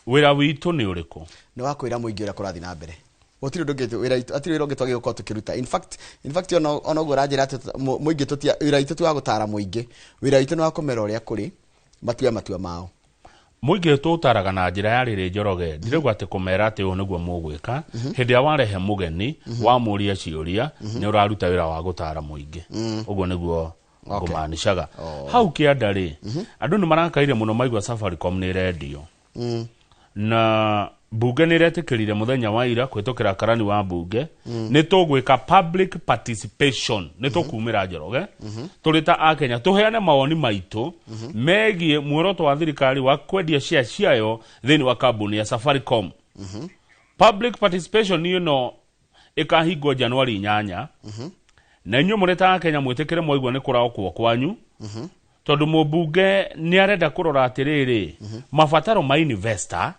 wira witu ni uriku ni wakwira muingi ura kurathi na mbere gutiri ndungite wira itu atiri wira ungitwage gukorwo tukiruta in fact ona ugo ranjira ati muingi tutia wira itu twa gutara muingi wira itu ni wa kumera uria kuri matua mao muingi tutaraga na njira ya riri njoroge ndirego ati kumera ati uyu niguo mugwika hindi ya warehe mugeni wa muria ciuria ni uraruta wira wa gutara muingi uguo niguo ngumaanishaga hau kiandari andu ni marakaire muno maigwa Safaricom ni radio na bunge ni retikirire muthenya wa ira kwitukira karani wa bunge ni tugwika public participation ni tukumira njoroge turita akenya tuheane mawoni maitu megie muoroto wa thirikari wa kwendia share ciayo thini wa kambuni ya Safaricom public participation ni no ikahingwo January 8 na inyu mureta akenya mwitikire moigwa ni kuraokwo kwanyu tondu mubunge ni arenda kurora atiriri mafataro ma investor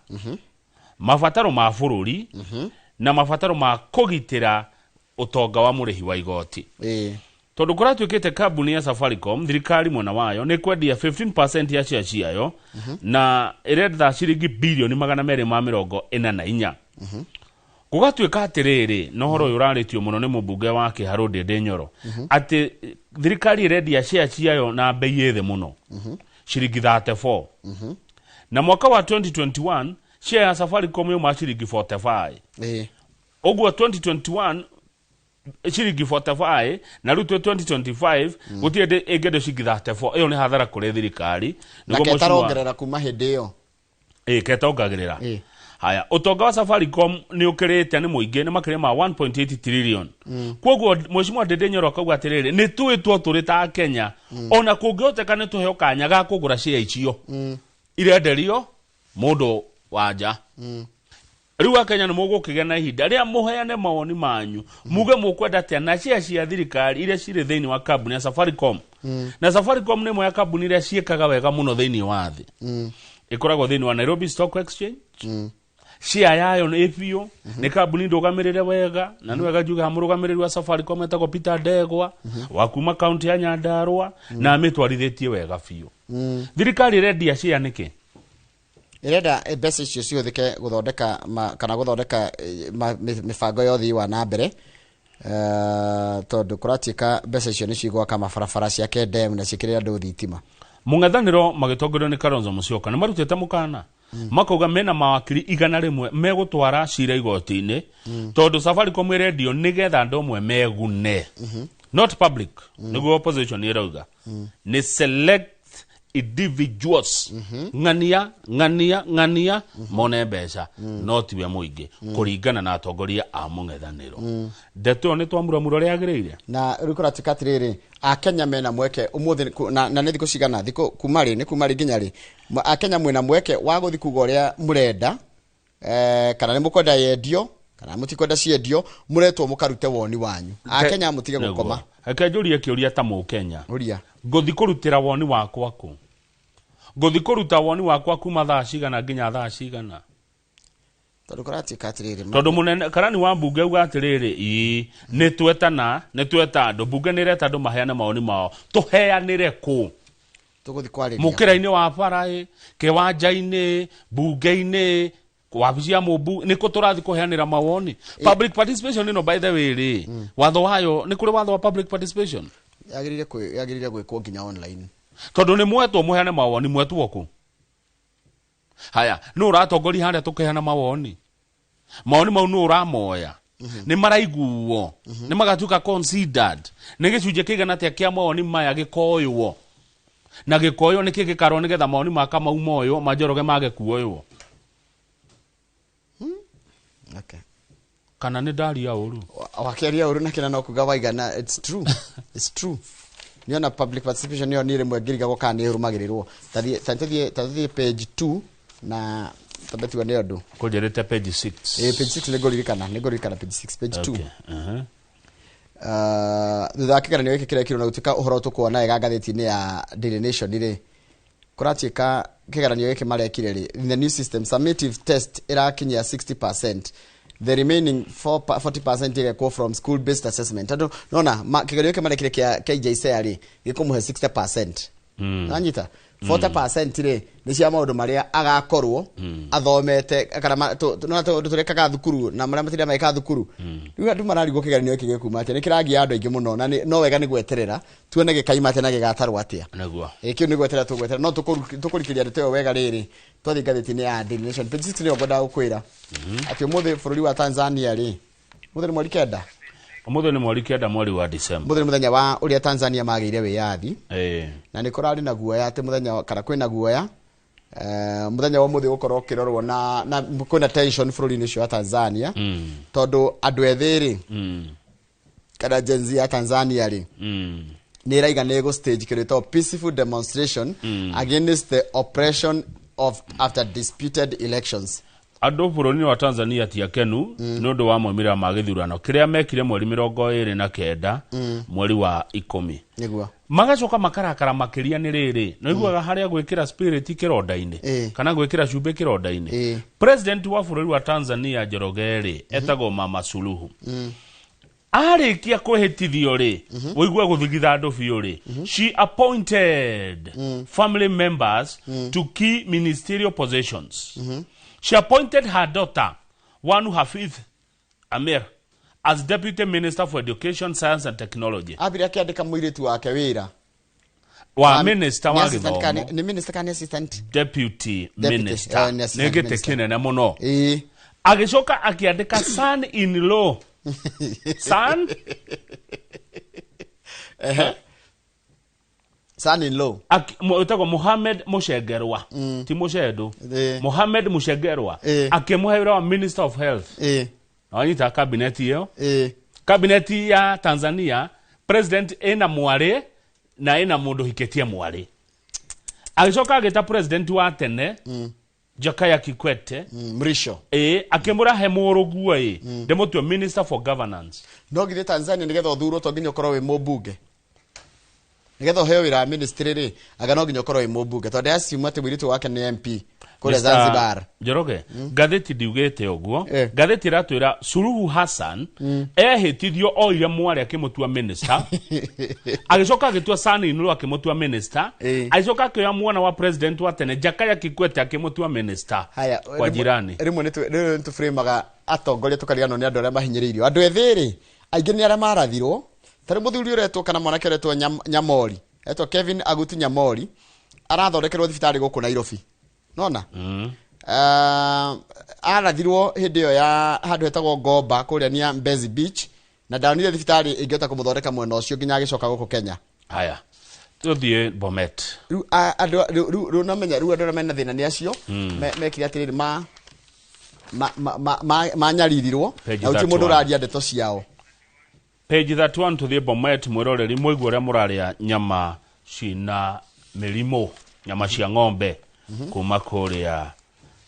mafataro ma bururi na mafataro ma kugitira utonga wa murihi wa igoti tondu kuratwikite kambuni ya Safaricom thirikari mwana wayo ni kwendia 15% ya share ciayo na irenda ciringi bilioni 244 kugatwika atiriri nohoro yuraritio muno ni mubunge wa Kiharu Ndindi Nyoro ati thirikari irenda share ciayo na bei yethe muno ciringi 34 na mwaka wa 2021 share ya Safaricom yo machiringi 45 ogwa 2021 shiringi 45 na ruto 2025 gutiende egede shiringi 34 iyo ni hathara kuri thirikari niguo mutarongerera kuma hindi iyo ketongagirira haya utonga wa Safaricom ni ukirite ni muingi ni makire ma 1.8 trillion kwoguo mheshimiwa Ndindi Nyoro akauga atiriri ni twitwo turita Kenya ona kungihoteka ni tuheo kanya ga kugura share icio irenderio mundu waja riu Kenya ni mugukigena ihinda ria muheane mawoni manyu muge mukwenda atia na cia thirikari iria ciri thiini wa kambuni ya Safaricom na Safaricom ni moya kambuni iria ciekaga wega muno thiini wa thi ikoragwo thiini wa Nairobi Stock Exchange share yayo ni ipio ni kambuni ndugamirire wega na ni wega juga murugamiriri wa Safaricom etagwo Peter Ndegwa wa kuma county ya Nyandarua na amitwarithitie wega biu thirikari redia share niki irenda mbeca icio ciuthike guthondeka kana guthondeka mifango yothi wa na mbere tondu kuratika mbeca icio ni cigwaka mabarabara cia kendem na cikirira ndu thitima mungathaniro magitongorio ni Kalonzo Musyoka ni marutite mukana makauga mena mawakiri 100 megutwara cira igoti-ini tondu Safaricom radio nigetha andu amwe megune not public niguo opposition irauga ni select individuals ngania mone mbeca no tiwe muingi kuringana na atongoria a mung'ethaniro ndeto ni Kũmuramura ria agirire na rikora tikatiriri akenya mena mweke umuthi na ni thiko cigana thiko kumari ni kumari nginyari akenya mwena mweke wa guthi kuga uria murenda kana ni mukwenda yendio kana mutikwenda ciendio muretwo mukarute woni wanyu akenya mutige gukoma akenjuria kiuria ta mu Kenya uria nguthi kurutira woni wakwa ku nguthi kuruta woni wakwa kuma thaa cigana nginya thaa cigana tondu kuratika atiriri tondu munene karani wa mbunge uga atiriri ni tweta andu mbunge ni reta andu maheane maoni mao tuheanire ku tuguthi kwariria mukira-ini wa barai kiwanja-ini mbunge-ini wabici ya mumbu ni ko turathi kuheanira mawoni public participation no by the way watho wayo ni kuri watho wa public participation yagirire gwikwo nginya online tondu ni mwetwo muheane mawoni mwetwo ku haya no uratongori haria tukiheana mawoni mau no uramoya ni maraiguo ni magatuka considered ni gicunje kigana atia kia mawoni maya gikoywo na gikoyo ni kigikaro ni getha mawoni maka mau moyo majoroge mage kuoywo okay kana ni ndaria uru wakeria uru na kina no kuga waigana it's true niona public participation niyo nire mwegiriga gukana irumagirirwo tathie page 2 na tabeti wone ndu kujerete page 6 page 6 negorikana page 6 page 2 thutha kigana wiki kire kiro na gutika uhoro tukuona ega ngatheti-ini ya Daily Nation ire kuratika kigeranio giki marekire ri the new system summative test irakinya 60%. The remaining 40% ile from school based assessment. Nona kigeranio giki marekire kia KJCE ri gikumuhe 60%. Nanyita 40% ri ni cia maundu maria agakorwo athomete kana turekaga thukuru na maria matira maika thukuru riu andu mararigwo kigeranio kige kuma ati ni kiragia andu aingi muno na no wega ni gweterera tuone gikaima ati na gigatarwo atia naguo kio ni gweterera tugweterera no tukurikiria ndeto wega riri twathi ngatheti-ini ya Daily Nation page 6 ni ogoda gukwira ati umuthi bururi wa Tanzania ri muthi ni mweri kenda umuthi ni mweri kenda mweri wa December muthi ni muthenya wa uria Tanzania magire wiyathi na ni kurari na guoya ati muthenya kana kwina guoya muthenya wa muthi gukorwo kirorwo na kuna tension bururi-ini ucio wa Tanzania tondu andu ethiri kana Gen Z ya Tanzania ri ni raiga nego stage kirito peaceful demonstration against the oppression of after disputed elections. Andu bururi wa Tanzania ti akenu nundu wa moimira ma githurano kiria mekire mweri 29 mweri wa 10 niguo magacoka makarakara makiria ni riri no iguaga haria gwikira spirit kironda-ini kana gwikira cumbe kironda-ini president wa bururi wa Tanzania Njoroge etagwo Mama Suluhu arikia kuhitithio ri woigua guthigitha andu biu ri she appointed family members to key ministerial positions. She appointed her daughter Wanu Hafidh Amir as Deputy Minister for Education, Science and Technology. Abira kiandika muiritu wake wira wa minister wa githomo ni minister kan assistant deputy minister negete kinene muno agicoka akiandika son in law son son in law utako Mohamed Mushegerwa ti Mushedo Mohamed Mushegerwa akimuhera wa Minister of Health anyita cabinet hiyo cabinet ya Tanzania president ena mware na ena mundu hiketie mware agicoka agita president wa tene Jakaya Kikwete Mrisho akimura he muruguo ndemutwe Minister for Governance no githe Tanzania nigetha uthurwo to nginya ukorwo wi mubunge nigetha heo wira ministry ri aga no nginya ukorwo wi mubunge tondu asiuma ati mwiritu wake ni MP kule Zanzibar Njoroge gatheti ndiugite uguo gatheti ratwira Suluhu Hassan ehitithio oire mwari akimutua minister agicoka agitua sani inulu akimutua minister agicoka akioya mwana wa president wa tene Jakaya Kikwete akimutua minister kwa jirani rimwe nitu frame atongoria tukarigano ni andu aria mahinyiriirio andu ethiri aingi ni aria marathirwo tari muthuri uretwo kana mwanake uretwo Nyamori etwo Kevin Agutu Nyamori arathondekerwo thibitari guku Nairobi nona arathirwo hindi yo ya handu hetagwo Gomba kuria ni Mbezi Beach na ndaonire thibitari ingiota kumuthondeka mwena ucio nginya agicoka guku Kenya haya tuthie Bomet ru namenya ru andu mena thina ni acio mekire atiriri ma nyaririrwo na uti mundu radia ndeto ciao page 31 tuthie Bomet mwiroreri muigua ria muraria nyama cina mirimo nyama cia ng'ombe kuma kuria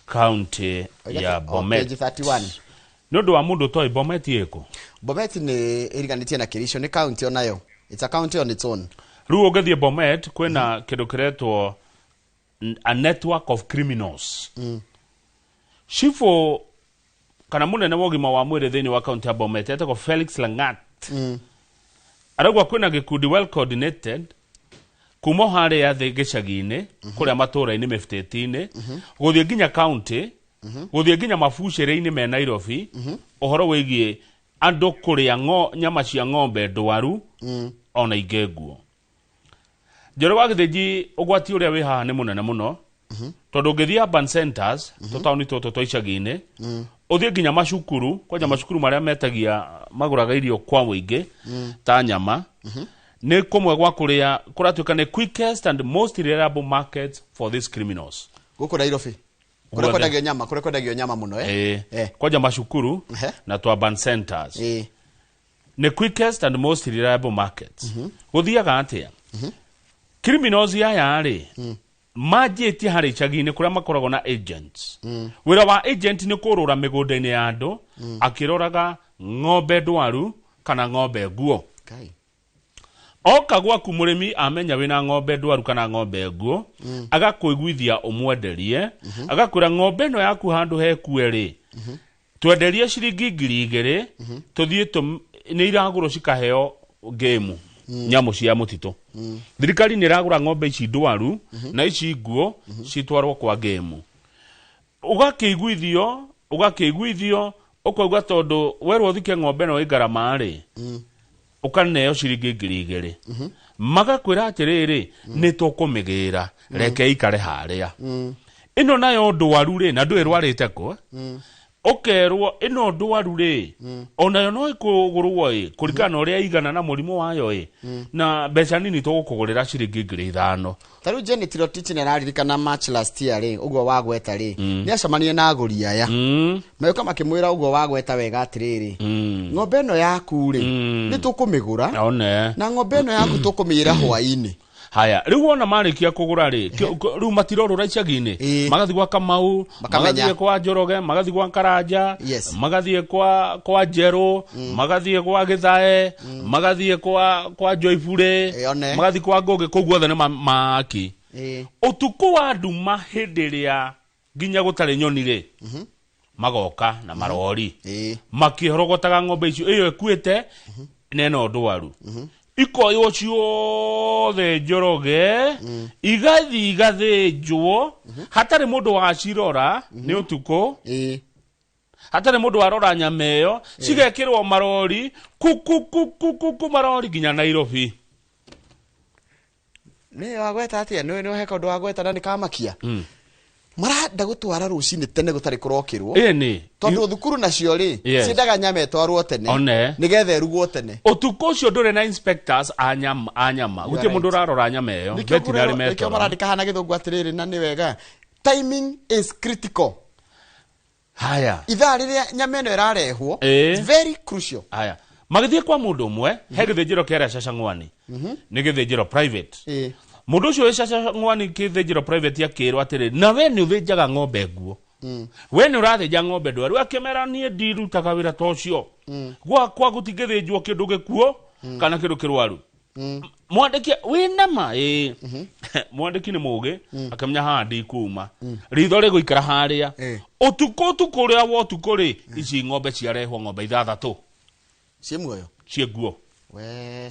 county ya Bomet page 31 nundu wa mundu toi Bomet yeko Bomet ni iriganitie na Kirisho ni county onayo it's a county on its own ru ugathie Bomet kwena kindu kiretwo a network of criminals shifo kana munene wogima wa mwire thini wa county ya Bomet etagwo Felix Langat aragwa kwena gikundi well coordinated kumo hare ya gicagi-ini kuria matura-ini meftetini guthie nginya county guthie nginya mabucere-ini me Nairobi uhoro wigie andu kuria nyama cia ng'ombe ndwaru ona ingeguo njoro wa githiji ugwati uria wi haha ni munene muno tondu ngithia urban centers tutauni toto twa icagi-ini uthie nginya macukuru kwa macukuru maria metagia maguraga irio kwa wingi ta nyama ni kumwe gwa kuria kuratuika ni quickest and most reliable market for these criminals guku Nairobi kure kwendagio nyama muno kwa macukuru na twa urban centers ni quickest and most reliable markets guthiaga atia criminals ya ri majeti hari chagine kuria makoragwo na agents wira wa agent ni kurura migunda-ini ya andu akiroraga ng'ombe ndwaru kana ng'ombe nguo oka gwaku murimi amenya wina ng'ombe ndwaru kana ng'ombe nguo agakuiguithia umwenderie agakwira ng'ombe no yaku handu hekueri twenderie ciringi 2,000 tuthie ni iraguro cikaheo game nyamu cia mutito thirikari ni ragura ng'ombe ici ndwaru na ici nguo citwarwo kwa game ugakiguithio ukauga tondu werwo thike ng'ombe no igarama ri ukaneo ciringi 2,000 magakwira atiriri ni tukumigira reke ikare haria ino nayo ndwaru ri na ndwirwarite ko okerwo ino ndwaru ri onayo no ikugurwo kurikana uria igana na murimu wayo na mbeca nini tugukugurira ciringi 5,000 taru Jenny Tirotich ne naririkana match last year ri ugo wagweta ri ni acamanie na aguri aya meuka makimwira ugo wagweta wega atiriri ng'ombe no yaku ri ni tukumigura one na ng'ombe no yaku tukumira hwaini haya riu wona marikia kugura ri riu matiroro raicagini magathi gwa Kamau magathi kwa Njoroge magathi gwa Karanja magathi kwa Jero magathi kwa Githae magathi kwa Joyfure magathi kwa Ngoge kugwa thane maki utuku wa nduma hindiria ginya gutare nyoni ri magoka na marori makihorogotaga ng'ombe icio iyo ekuite neno ndwaru ikoyo ciothe Njoroge igathĩnjwo hatarĩ mũndũ wacirora nĩ ũtukũ hatarĩ mũndũ warora nyama ĩyo cigekĩrwo marori kuku marori nginya Nairobi nĩ wagweta atia nĩ heka ũndũ wagweta na nĩkamakia maranda gutwara rucini tene gutari kurokirwo ni tondu thukuru nacio ri cindaga nyama etwarwo tene nigetha erugwo tene utuko ucio ndure na inspectors anyama gutie mundu rarora nyama eyo veterinary metro nikio marandika hana githungu atiriri na ni wega timing is critical haya ithaa riria nyama eno irarehwo it's very crucial haya magithie kwa mundu umwe he githinjiro kera Shashangwani ni githinjiro private mundu ucio Shashangwani kithinjiro private yakirwa atiri na we ni uthinjaga ng'ombe nguo we ni urathinja ng'ombe ndwaru akimera nie ndirutaga wira tocio kwa gutigithinjwo kindu gikuo kana kindu kirwaru mwandiki wina ma mwandiki ni muge akamenya handi kuma ritho ri guikara haria utuko ria wotuko ri ici ng'ombe ciarehwo ng'ombe 6 cie muoyo cie nguo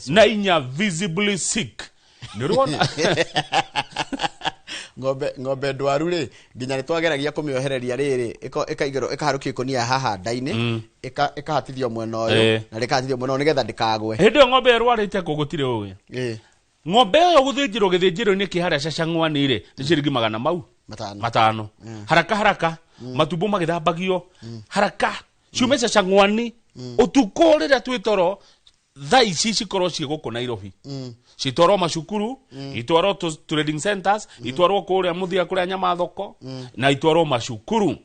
na inya visibly sick nirona ng'ombe ndwaru ri nginya nitwageragia kumiohereria riri ikaigero ikaharukia ikonia haha ndaini ikahatithio mwena uyu na rikahatithio mwena nigetha ndikagwe hindi ng'ombe erwarite kugutire uwe ng'ombe yo guthinjirwo githinjiro-ini kiharia Shashangwani ri ni ciringi 500 haraka matumbo magithambagio haraka ciume Shashangwani utuko riria twitoro thai cikorwo ciguku Nairobi citwarwo macukuru itwarwo trading centers itwarwo kuria muthia kuria nyama thoko na itwarwo macukuru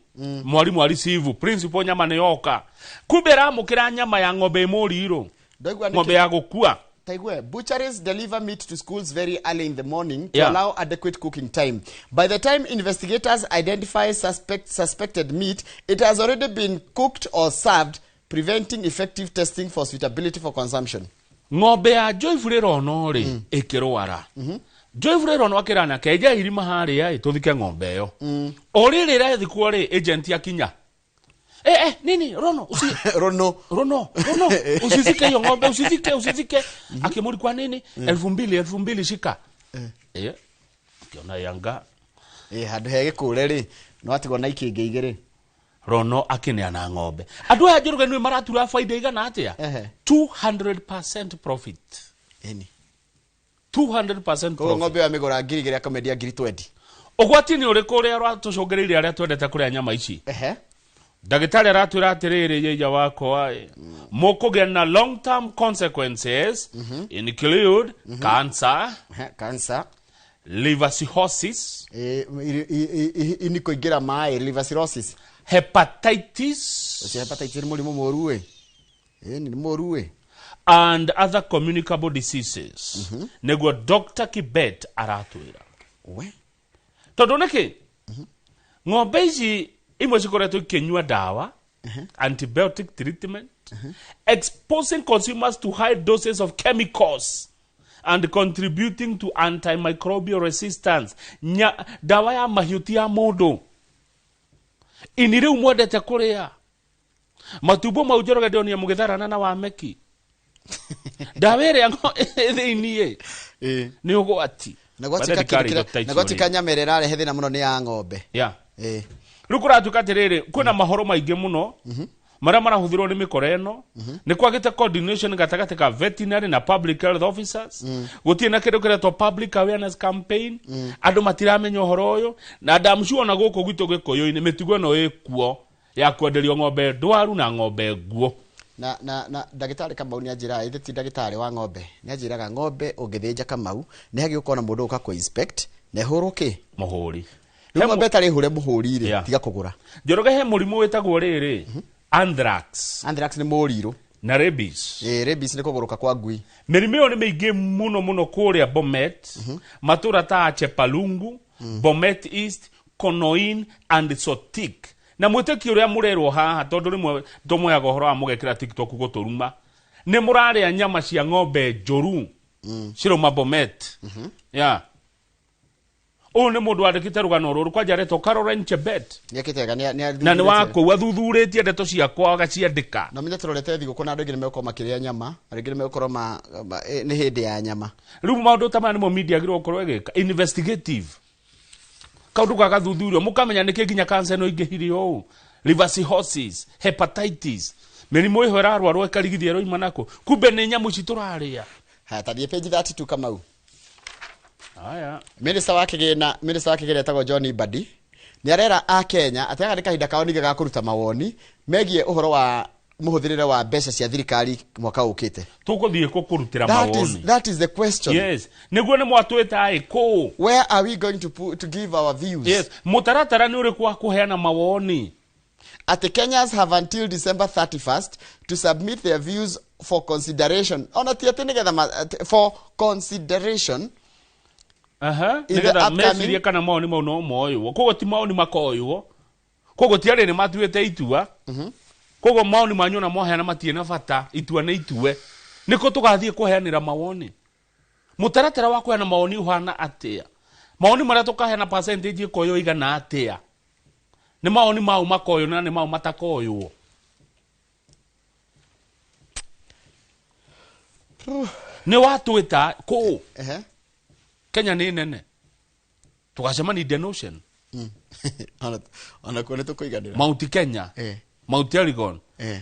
mwarimu receive principal nyama ni yoka kubera mukira nyama ya ng'ombe muriro ng'ombe ya gukua Taigwe, butcheries deliver meat to schools very early in the morning to allow adequate cooking time. By the time investigators identify suspected meat, it has already been cooked or served, preventing effective testing for suitability for consumption. Ng'ombe ya Joyfure rono ri ikirwara. Joyfure rono akirana keja irima haria tuthike ng'ombe yo. Orire ra thikwo ri agent ya kinya. Nini rono rono usizike yo ng'ombe usizike akimuri kwa nini 2000 shika kiona yanga handu hege kure ri no atigwo na ikinge igiri rono akineana ng'ombe andu aya Njoroge ni maratura faida igana atia 200% profit 200% profit ng'ombe ya migora ngiri igiri akamedia ngiri 20 ugwati ni uri kuria rwatucungiriria aria twendete kuria nyama ici Dagitari aratwira atiriri yeja wako mukugia na long term consequences include cancer liver cirrhosis iniko igira mai liver cirrhosis hepatitis murimu moru ni moru and other communicable diseases nego Dr. Kibet aratwira tondu niki ng'ombe ici imwe cikoretwo ikinyua dawa antibiotic treatment exposing consumers to high doses of chemicals and contributing to antimicrobial resistance dawa ya mahiuti ya mundu inire umwendete kuria matumbo mau Njoroge ndonia mugitharana na wameki ndawere ngo thiini ni ugwati na gwatika nyamerera rehe thina muno ni ya ng'ombe riu kuratuka atiriri kwina mahoro maingi muno maria marahuthirwo ni mikora ino ni kwagite coordination gatagati ka veterinary na public health officers gutie na kindu kiretwo public awareness campaign andu matiramenya uhoro uyu na ndamshuo na guku gwitu gikuyu-ini mitugo no ikuo ya kwenderio ng'ombe ndwaru na ng'ombe nguo na ndagitari Kamau ni ajira ithi ti ndagitari wa ng'ombe ni ajiraga ng'ombe ungithinja Kamau ni hagi ukona mundu uka ku inspect ne huruki muhuri ng'ombe tari hure muhuri ri tiga kugura Njoroge he murimu witagwo riri anthrax ni muriru na rabies rabies ni kuguruka kwa ngui mirimo yo ni miingi muno kuria Bomet matura ta Chepalungu Bomet East Konoin and Sotik na mwiteki uria murerwo haha tondu rimwe ndomoyaga uhoro wa mugekira TikTok guturuma ni muraria nyama cia ng'ombe njoru ciroma Bomet ni mundu andikite rugano ruru kwa jareto Caroline Chebet na ni wako wathuthuritie ndeto ciakwa agaciandika na minye turorete thigo kuna andu ingi nimeko makiria nyama aringi nimeko ni hindi ya nyama riu maundu tamani mo media giro korwo egeka investigative kaundu ka gathuthurio mukamenya niki ginya cancer no ingihirio u liver cirrhosis hepatitis mirimo iho irarwarwo ikarigithia roima nako kumbe ni nyamu cituraria tadie page 32 Kamau aya minister wa kigina etagwo John Ibadi ni arera a Kenya ataga ni kahinda kao niga kuruta mawoni megie uhoro wa muhuthirire wa mbeca cia thirikari mwaka ukite tukuthie kukurutira mawoni that is the question. Yes niguo ni mwatweta ko where are we going to give our views? Yes mutaratara ni uri kwa kuheana mawoni at Kenyans have until December 31st to submit their views for consideration for consideration nigetha mecirie kana maoni mau no moywo kogo ti maoni makoywo kogo ti arĩ nĩ matuĩte itua kogo maoni manyu na moheana matie na bata itua nĩ itue nĩko tũgathiĩ kũheanĩra mawoni mũtaratara wa kũheana mawoni ũhana atĩa mawoni marĩa tũkaheana percentage ĩkoywo igana atĩa nĩ mawoni mau makoywo na nĩ mau matakoywo nĩ watwĩta kũ Kenya ni nene tukacemani Indian Ocean ona kone tukoiganira Mount Kenya Mount Elgon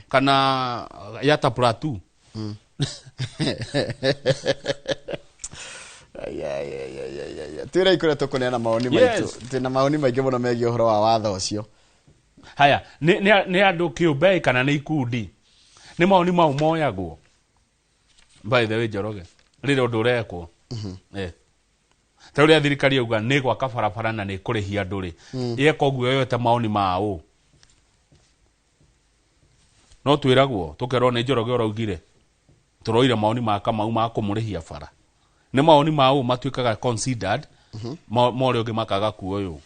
kana Yata Plateau tira ikore tukoneana maoni maitu tena maoni maingi muno megie uhoro wa watho ucio haya ni andu kiumbe kana ni ikundi ni maoni mau moyagwo by the way Njoroge rire undu urekwo Tauria thirikari yuga ni gwa kabarabara na ni kurihia nduri yeka uguo yote maoni mao no twiragwo tukerwo ni Njoroge uraugire turoire maoni ma Kamau ma kumurihia bara ni maoni mao matuikaga considered mori ungi makaga kuoyo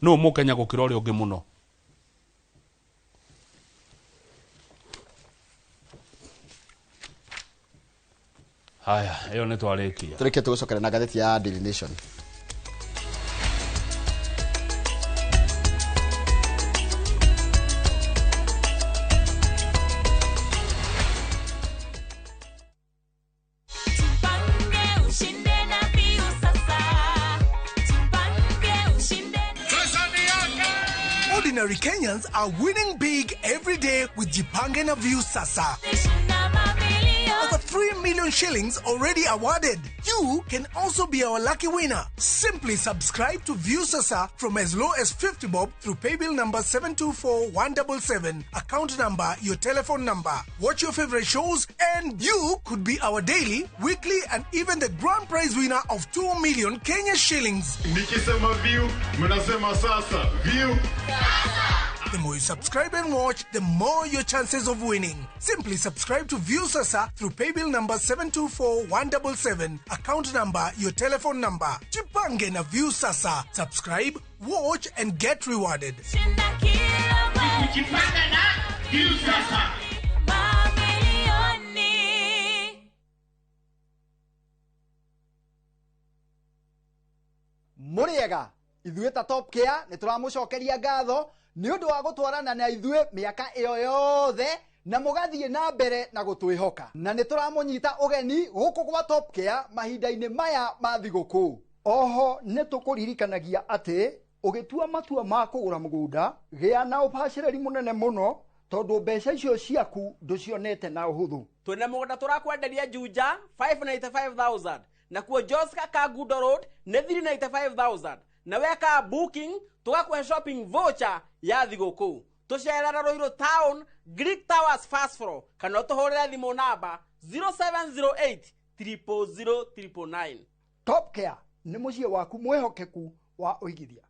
no mukenya gukira uri ungi muno haya eyo ni twarikia tureke tugucokera na gatheti ya Daily Nation. Ordinary Kenyans are winning big every day with Jipange na View Sasa. Over 3 million shillings already awarded. You can also be our lucky winner. Simply subscribe to View Sasa from as low as 50 bob through paybill number 724177, account number, your telephone number. Watch your favorite shows and you could be our daily, weekly and even the grand prize winner of 2 million Kenya shillings. Nikisema View, mnasema Sasa. View Sasa. The more you subscribe and watch, the more your chances of winning. Simply subscribe to View Sasa through paybill number 724177, account number, your telephone number. Jipange na View Sasa. Subscribe, watch and get rewarded. Jipange na View Sasa. Muriega, ithuĩ ta Top Care nĩ tũramũcokeria ngatho nĩ ũndũ wa gũtwarana na ithuĩ mĩaka ĩyo yothe na mugathie na mbere na gutwihoka na nituramunyita ugeni guku gwa Top Care mahinda-ini maya ma thiguku. Oho nitukuririkanagia ati ugitua matua ma kugura mugunda gia na ubaciriri munene muno tondu mbeca icio ciaku nducionete na uhuthu. Twina mugunda turakwenderia Juja 595,000 na kuo Joska Kagudo Road ni 395,000 na weka booking tugakuhe shopping voucher ya thiguku. Tucerera Ruiru Town Greek Towers first floor kana tuhurira thimu namba 0708 000 999. Top Care ni mucie waku mwehokeku wa uigithia.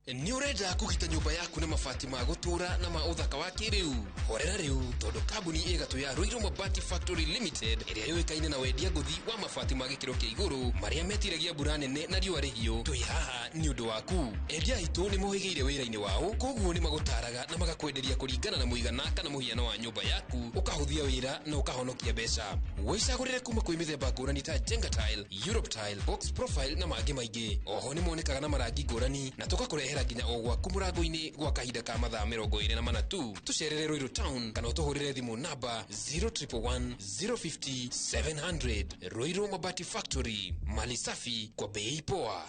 Ni urenda kugita nyumba yaku na mabati ma gutura na ma uthaka wa kiriu. Horera riu tondu kambuni igatu ya Ruiru Mabati Factory Limited iria yoikaine na wendia nguthi wa mabati ma gikiro kia iguru maria metiragia mbura nene na riua rihio. Twi haha ni undu waku. Endia itu ni mohigeire wira-ini wao, koguo ni magutaraga na magakwenderia kuringana na muigana kana muhiano wa nyumba yaku, ukahuthia wira na ukahonokia mbeca. Wicagurire kuma kwi mithemba ngurani ta Jenga Tile, Europe Tile, Box Profile na mangi maingi. Oho ni monekaga na marangi ngurani na tugakurehera nginya o gwaku murango-ini gwa kahinda ka mathaa 24 tu. Tucerere Ruiru Town kana utuhurire thimu namba 0111 050 700. Ruiru Mabati Factory, mali safi kwa bei poa.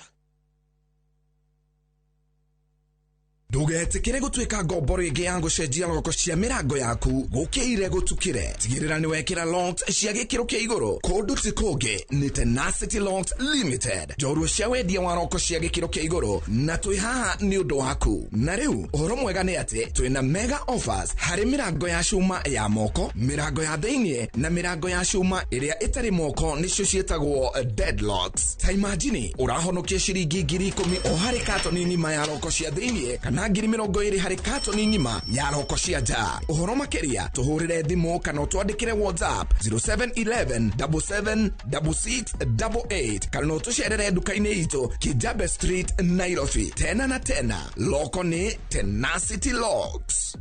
Ndugetikire gutwika ngombo ringi ya gucenjia loko cia mirango yaku gukire gutukire. Tigirira ni wekira locks cia gikiro kia iguru. Kundu ti kungi ni Tenacity Locks Limited. Njorua cia wendia wa loko cia gikiro kia iguru na twi haha ni undu waku. Na riu uhoro mwega ni ati twina mega offers hari mirango ya cuma ya moko, mirango ya theinie na mirango ya cuma iria itari moko nicio cietagwo deadlocks. Ta imagine urahonokia ciringi 10,000 o hari katoni nima ya loko cia theinie na 20,000 hari katoni ngima ya loko cia nja. Uhoro makiria tuhurire thimu kana utwandikire WhatsApp 0711 776688 kana utucerere duka-ini itu Kijabe Street, Nairobi. Tena na tena loko ni Tenacity Locks.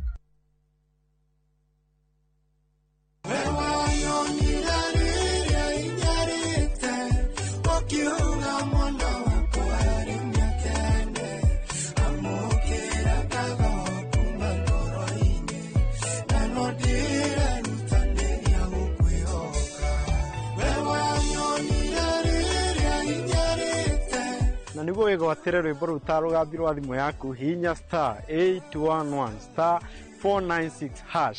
Na niguo wigwatire rwimbo ru ta rugambirwa thimu yaku hinya *811 *496#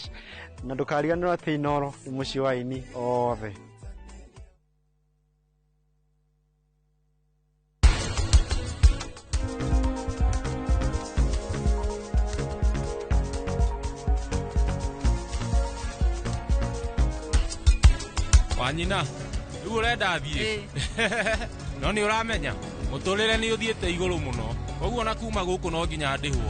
na ndukariganirwo ati Inoro ni muci wa ini othe. Wanyina riu urenda thie no ni uramenya muturire ni uthiete iguru muno koguo na kuma guku no nginya ndihwo.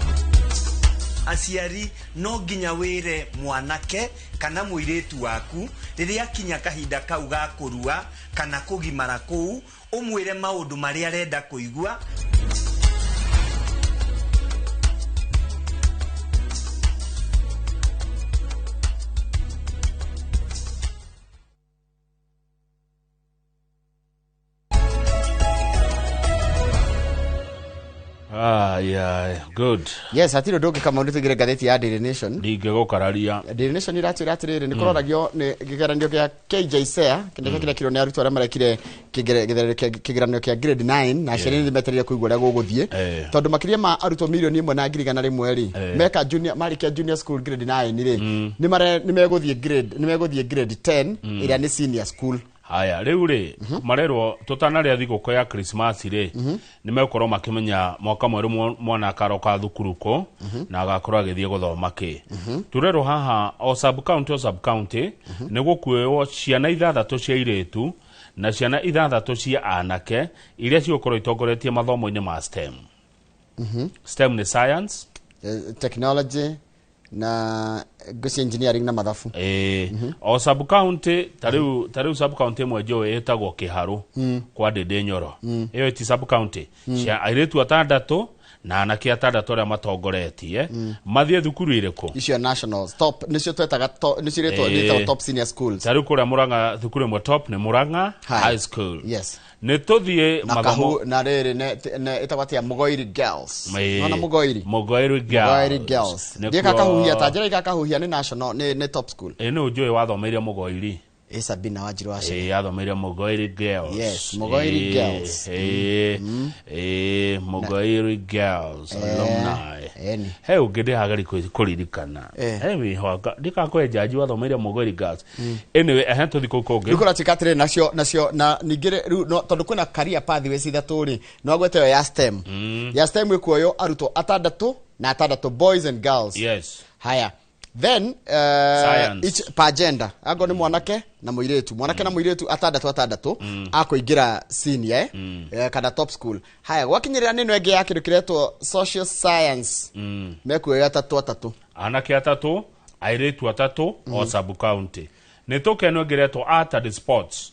Aciari no nginya wire mwanake kana muiritu waku riria kinya kahinda kau ga kurua kana kugimara kuu umwire maundu maria arenda kuigua. Yeah, good. Yes, atiro doge kama undu tugire gatheti ya Daily Nation. Ndige gukararia. Daily Nation iratira atiriri ni kuroragio ni kigeranio kia KJSEA kinde kile kiro ni arutwo ara marekire kigeranio kia grade 9 na ciana ni metereire kuigwa ria guguthie tondu makiria ma arutwo milioni 1.1 ri meka junior marikia junior school grade 9 ri ni meguthie grade 10 iria ni senior school. Haya riu ri marerwo tutanaria thiguko ya Christmas ri ni mekorwo makimenya mwaka mweru mwana akaroka thukuruko na agakorwo agithie guthoma ki turero haha o sub county ni gukuewo ciana ithathatu cia iretu na ciana ithathatu cia anake iria ciokorwo itongoretie mathomo-ini ma STEM. STEM ni science, technology na gusi engineering na mathafu. O sub county tariu sub county mwejo etagwo Kiharu kwa Dede Nyoro. Iyo ti sub county cia airetu atandatu na anake atandatu aria matongoretie mathie thukuru iriko icio nationals top nicio twetaga nicio retwo top senior schools. Tariu kuria Muranga thukuru imwe top ni Muranga High School. Yes. nĩ tũthiĩ mathomo na rĩrĩ ĩtagwatia Mugoiri Girls na Mugoiri Girls ndika kahuhia ta njĩra ikakahuhia nĩ national nĩ top school nĩ ũnjũĩ wathomeire Mugoiri Sabina Wanjiru wa Shege athomeire Mugoiri Girls yes Mugoiri Girls Mugoiri Girls alumni he ũngĩndĩ hagari kũririkana we hoka ndikakwenja nji wathomeire Mugoiri Girls anyway tũthi kũu kũngĩ ndikora tikatire nacio na ningire tondũ kwĩna career pathways ithatũ rĩ no gwete yo ya STEM ĩkuoyo arutwo atandatũ na atandatũ boys and girls yes haya then each per gender ago ni mwanake na muiretu atandatũ akũingira senior kana top school haya gwakinyirira nino enge yake kiretwo social science mekuoya atatũ anake atatũ airetu atatũ o sub county nĩ tũkenwo ngeretwo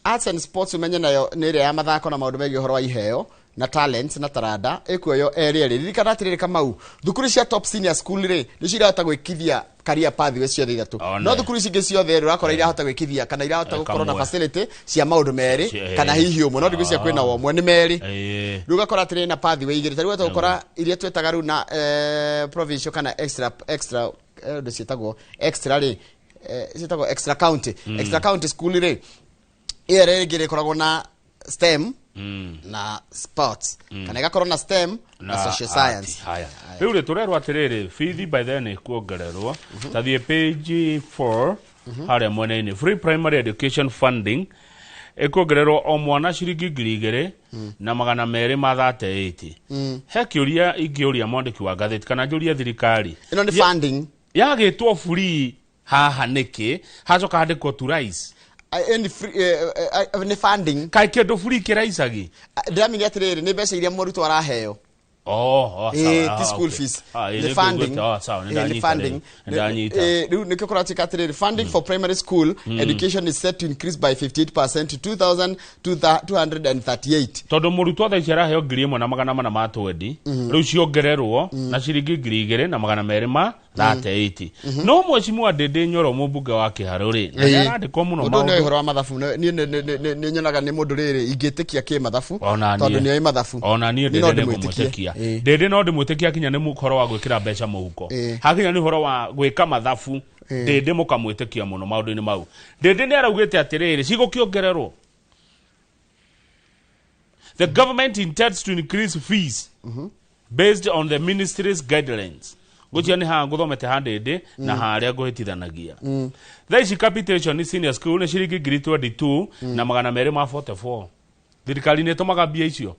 arts and sports umenye nayo nĩ ĩrĩa ya mathako na maũndũ megiĩ ũhoro wa iheo na talents na taranda ikuoyo area ririkana atiriri Kamau thukuru cia top senior school ri nĩcirahota gwĩkithia career pathways ciothe ithatũ no thukuru cingĩ ciothe ũrakora irahota gwĩkithia kana irahota gũkorwo na facility cia maũndũ merĩ kana hihi ũmwe no thikũ cia kwĩna ũmwe nĩ merĩ rĩu ũgakora atirĩ na pathway igĩrĩ tarĩu ũgakora iria twetaga rĩu na provincial kana extra ciĩtagwo extra rĩ ciĩtagwo extra county school rĩ ĩyo rĩngĩ rĩkoragwo na STEM na sports kana igakorwo na STEM na social science rĩu rĩ tũrerwo atĩrĩrĩ fees by then kuongererwo tathiĩ page 4 harĩa mwena-inĩ free primary education funding ĩkuongererwo o mwana ciringi 2,000 na 238 he kĩũria ingĩũria mwandĩki wa ngathĩti kana njũrie thirikari ĩno nĩ funding yagĩtwo free haha nĩkĩ hacoka handĩkwo to rise ni funding kai kĩndũ free kĩraicagi ndĩramenya atĩrĩrĩ nĩ mbeca iria mũrutwo araheo sawa school fees the funding the funding rĩu nĩkĩo kũratika atĩrĩrĩ funding for primary school education is set to increase by 58% to 2,238 tondũ mũrutwo thaa ici araheo 1,420 rĩu ciongererwo na ciringi 2,000 na 238 no mwecimu Ndĩndĩ Nyoro mũmbunge wa Kĩharũ rĩ arandĩkwo mũno maũndũ nĩ ũhoro wa mathabu nĩ nyonaga nĩ mũndũ rĩrĩ ingĩtĩkia kĩ mathabu tondũ nĩ oĩ mathabu ona niĩ Ndĩndĩ ngũmwĩtĩkia Ndĩndĩ no ndĩmwĩtĩkia kinya nĩ mũkoro wa gwĩkĩra mbeca mũhuko hakinya nĩ ũhoro wa gwĩka mathabu Ndĩndĩ mũkamwĩtĩkia mũno maũndũ-inĩ mau Ndĩndĩ nĩ araugĩte atĩrĩrĩ cigũkĩongererwo the government intends to increase fees based on the ministry's guidelines gũcia nĩ haha ngũthomete ha Ndĩndĩ na harĩa ngũhĩtithanagia thaa ici capitation senior school nĩ ciringi 22 na 244 thirikari nĩ ĩtũmaga mbia icio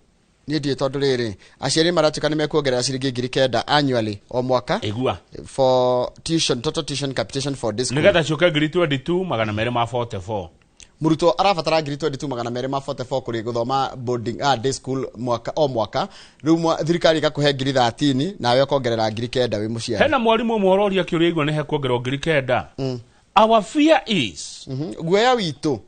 niĩ ndiĩ tondũ rĩrĩ aciari maratuĩka nĩ mekuongerera ciringi 9,000 annually o mwaka for total tuition capitation for this school nĩgetha ciũke 22,244 mũrutwo arabatara 22,244 kũrĩ gũthoma boarding day school mwaka rĩu thirikari ĩgakũhe 13,000 nawe ũkongerera 9,000 wĩ mũciari hena mwarimũ ũmwe ũroria kĩũria igua nĩ hekuongererwo 9,000 our fear is guoya witũ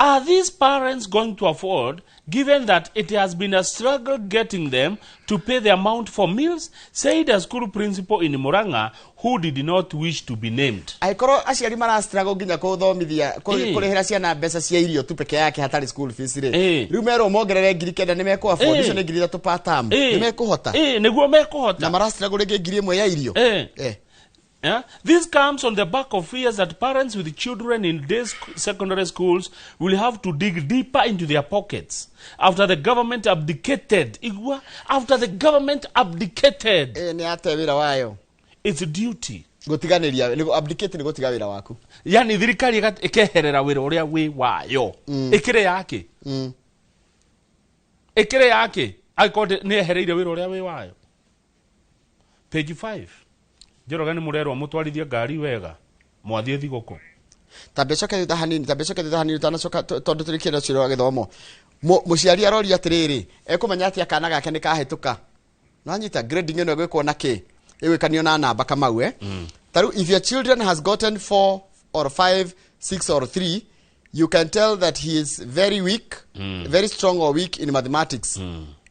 are these parents going to afford, given that it has been a struggle getting them to pay the amount for meals, said a school principal in Muranga who did not wish to be named. Aikoro aciari mara struggle nginya kuthomithia kurihira ciana mbeca cia irio tu peke yake hatari school fees ri. Riu mero mongerere 9,000 ni meko afford icio ni 3,000 per term. Ni mekuhota. Niguo mekuhota. Na mara struggle rege 1,000 ya irio. Yeah? This comes on the back of fears that parents with children in these secondary schools will have to dig deeper into their pockets after the government abdicated. After the government abdicated its duty. Gutiganiria ni abdicate ni gutiga wira waku. Yani thirikari ikeherera wira uria wi wayo. Ikire yake. Ikire yake. Aikode ni ehereire wira uria wi wayo. Page 5. Njoroge nĩ mũrerwo mũtwarithie ngari wega mwathiĩ thigũkũ tabecoke thutha hanini tanacoka tondũ tũrĩkĩra ciro wa gĩthomo mũciari aroria atĩrĩrĩ ekũmenya atĩ akana gake nĩ kahĩtũka no anyita grading ĩno ĩgwĩkwo na kĩ ĩgwĩkanio na namba Kamau tarĩu if your children has gotten 4 or 5 6 or 3 you can tell that he is very weak very strong or weak in mathematics